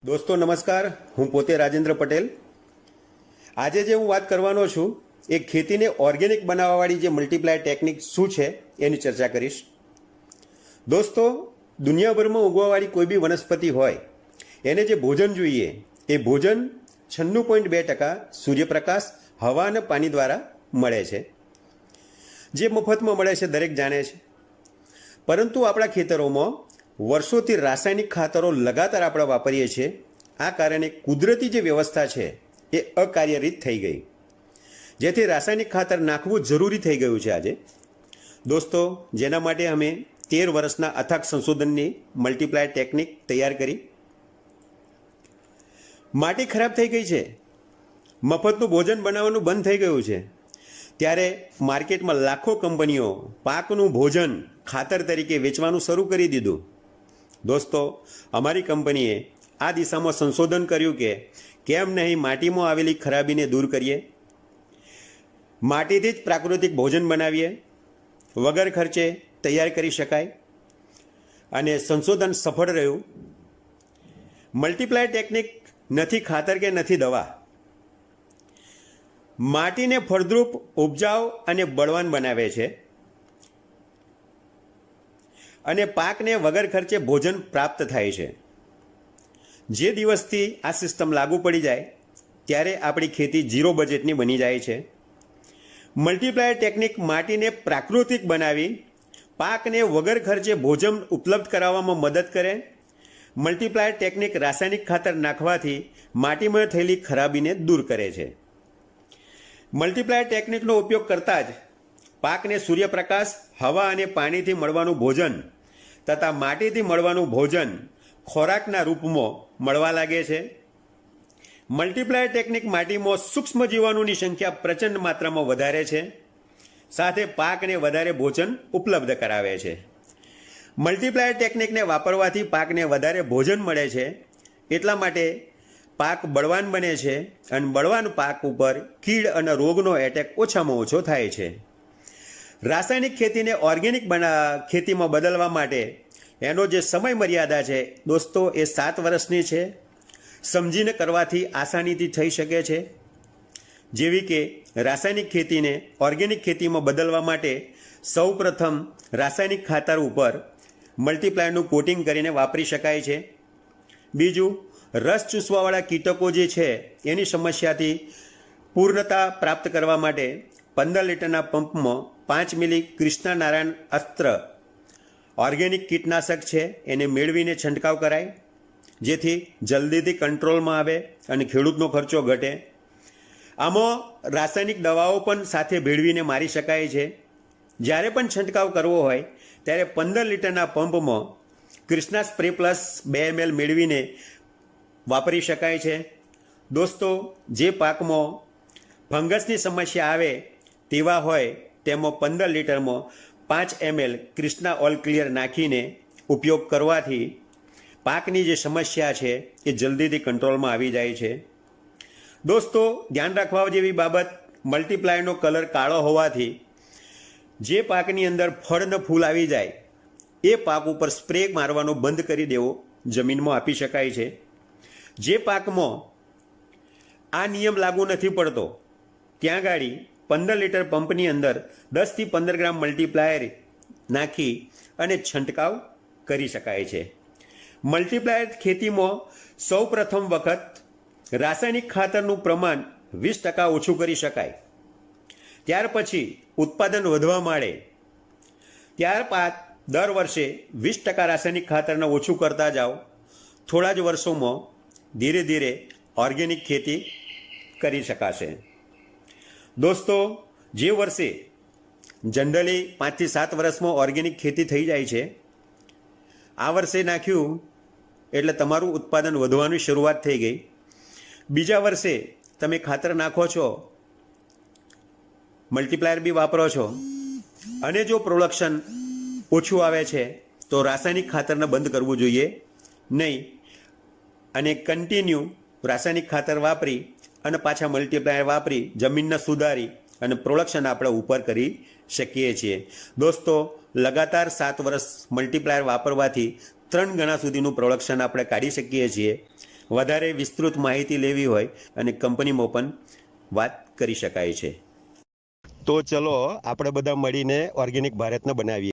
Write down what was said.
દોસ્તો નમસ્કાર, હું પોતે રાજેન્દ્ર પટેલ. આજે જે હું વાત કરવાનો છું એ ખેતીને ઓર્ગેનિક બનાવવાવાળી જે મલ્ટીપ્લાય ટેકનિક શું છે એની ચર્ચા કરીશ. દોસ્તો, દુનિયાભરમાં ઉગવાવાળી કોઈ બી વનસ્પતિ હોય એને જે ભોજન જોઈએ એ ભોજન 96.2% સૂર્યપ્રકાશ, હવા અને પાણી દ્વારા મળે છે. જે મફતમાં મળે છે દરેક જાણે છે. પરંતુ આપણા ખેતરોમાં વર્ષોથી રાસાયણિક ખાતરો લગાતાર આપણે વાપરીએ છીએ. આ કારણે કુદરતી જે વ્યવસ્થા છે એ અકાર્યરત થઈ ગઈ, જેથી રાસાયણિક ખાતર નાખવું જરૂરી થઈ ગયું છે આજે. દોસ્તો, જેના માટે અમે 13 વર્ષના અથાગ સંશોધનની મલ્ટીપ્લાય ટેકનિક તૈયાર કરી. માટી ખરાબ થઈ ગઈ છે, મફતનું ભોજન બનાવવાનું બંધ થઈ ગયું છે, ત્યારે માર્કેટમાં લાખો કંપનીઓ પાકનું ભોજન ખાતર તરીકે વેચવાનું શરૂ કરી દીધું. દોસ્તો, અમારી કંપનીએ આ દિશામાં સંશોધન કર્યું કે કેમ નહીં માટીમાં આવેલી ખરાબીને દૂર કરીએ, માટીથી જ પ્રાકૃતિક ભોજન બનાવીએ, વગર ખર્ચે તૈયાર કરી શકાય. અને સંશોધન સફળ રહ્યું. મલ્ટીપ્લાય ટેકનિક નથી ખાતર કે નથી દવા, માટીને ફળદ્રુપ, ઉપજાઉ અને બળવાન બનાવે છે અને પાકને વગર ખર્ચે ભોજન પ્રાપ્ત થાય છે. જે દિવસથી આ સિસ્ટમ લાગુ પડી જાય ત્યારે આપણી ખેતી 0 બજેટની બની જાય છે. મલ્ટીપ્લાયર ટેકનિક માટીને પ્રાકૃતિક બનાવી પાકને વગર ખર્ચે ભોજન ઉપલબ્ધ કરાવવામાં મદદ કરે. મલ્ટીપ્લાયર ટેકનિક રાસાયણિક ખાતર નાખવાથી માટીમાં થયેલી ખરાબીને દૂર કરે છે. મલ્ટીપ્લાયર ટેકનિકનો ઉપયોગ કરતાં જ પાકને સૂર્યપ્રકાશ, હવા અને પાણીથી મળવાનું ભોજન તથા માટીથી મળવાનું ભોજન ખોરાકના રૂપમાં મળવા લાગે છે. મલ્ટીપ્લાયર ટેકનિક માટીમાં સૂક્ષ્મ જીવાણુની સંખ્યા પ્રચંડ માત્રામાં વધારે છે, સાથે પાકને વધારે ભોજન ઉપલબ્ધ કરાવે છે. મલ્ટીપ્લાયર ટેકનિકને વાપરવાથી પાકને વધારે ભોજન મળે છે, એટલા માટે પાક બળવાન બને છે અને બળવાન પાક ઉપર કીડ અને રોગનો એટેક ઓછામાં ઓછો થાય છે. રાસાયણિક ખેતીને ઓર્ગેનિક ખેતીમાં બદલવા માટે એનો જે સમય મર્યાદા છે દોસ્તો એ 7 વર્ષની છે. સમજીને કરવાથી આસાનીથી થઈ શકે છે. જેવી કે રાસાયણિક ખેતીને ઓર્ગેનિક ખેતીમાં બદલવા માટે સૌપ્રથમ રાસાયણિક ખાતર ઉપર મલ્ટીપ્લાયરનું કોટિંગ કરીને વાપરી શકાય છે. બીજું, રસ ચૂસવાવાળા કીટકો જે છે એની સમસ્યાથી પૂર્ણતા પ્રાપ્ત કરવા માટે 15 લીટરના પંપમાં 5 મિલી કૃષ્ણ નારાયણ અસ્ત્ર ઓર્ગેનિક કીટનાશક છે એને મેળવીને છંટકાવ કરાય, જેથી જલ્દીથી કંટ્રોલમાં આવે અને ખેડૂતનો ખર્ચો ઘટે. આમાં રાસાયણિક દવાઓ પણ સાથે ભેળવીને મારી શકાય છે. જ્યારે પણ છંટકાવ કરવો હોય ત્યારે 15 લીટરના પંપમાં કૃષ્ણા સ્પ્રે પ્લસ 2 ml મેળવીને વાપરી શકાય છે. દોસ્તો, જે પાકમાં ફંગસની સમસ્યા આવે તેવા હોય તેમાં 15 લીટરમાં 5 ml કૃષ્ણા ઓલ ક્લિયર નાખીને ઉપયોગ કરવાથી પાકની જે સમસ્યા છે એ જલ્દીથી કંટ્રોલમાં આવી જાય છે. દોસ્તો, ધ્યાન રાખવા જેવી બાબત, મલ્ટીપ્લાયરનો કલર કાળો હોવાથી જે પાકની અંદર ફળ ને ફૂલ આવી જાય એ પાક ઉપર સ્પ્રે મારવાનો બંધ કરી દેવો જમીનમાં આપી શકાય છે. જે પાકમાં આ નિયમ લાગુ નથી પડતો ત્યાં ગાડી 15 લીટર પંપની અંદર 10 થી 15 ગ્રામ મલ્ટીપ્લાયર નાખી અને છંટકાવ કરી શકાય છે. મલ્ટીપ્લાયર ખેતીમાં સૌ પ્રથમ વખત રાસાયણિક ખાતરનું પ્રમાણ 20% ઓછું કરી શકાય. ત્યાર પછી ઉત્પાદન વધવા માંડે, ત્યારબાદ દર વર્ષે 20% રાસાયણિક ખાતરને ઓછું કરતા જાઓ. થોડા જ વર્ષોમાં ધીરે ધીરે ઓર્ગેનિક ખેતી કરી શકાશે. દોસ્તો, જે વર્ષે જનરલી 5 થી 7 વર્ષમાં ઓર્ગેનિક ખેતી થઈ જાય છે, આ વર્ષે નાખ્યું એટલે તમારું ઉત્પાદન વધવાની શરૂઆત થઈ ગઈ. બીજા વર્ષે તમે ખાતર નાખો છો, મલ્ટીપ્લાયર બી વાપરો છો અને જો પ્રોડક્શન ઓછું આવે છે તો રાસાયણિક ખાતરને બંધ કરવું જોઈએ નહીં અને કન્ટિન્યુ રાસાયણિક ખાતર વાપરી અને પાછા મલ્ટીપ્લાયર વાપરી જમીનને સુધારી અને પ્રોડક્શન આપણે ઉપર કરી શકીએ છીએ. દોસ્તો, લગાતાર 7 વર્ષ મલ્ટીપ્લાયર વાપરવાથી 3 ગણા સુધીનું પ્રોડક્શન આપણે કાઢી શકીએ છીએ. વધારે વિસ્તૃત માહિતી લેવી હોય અને કંપનીમાં પણ વાત કરી શકાય છે. તો ચલો આપણે બધા મળીને ઓર્ગેનિક ભારતને બનાવીએ.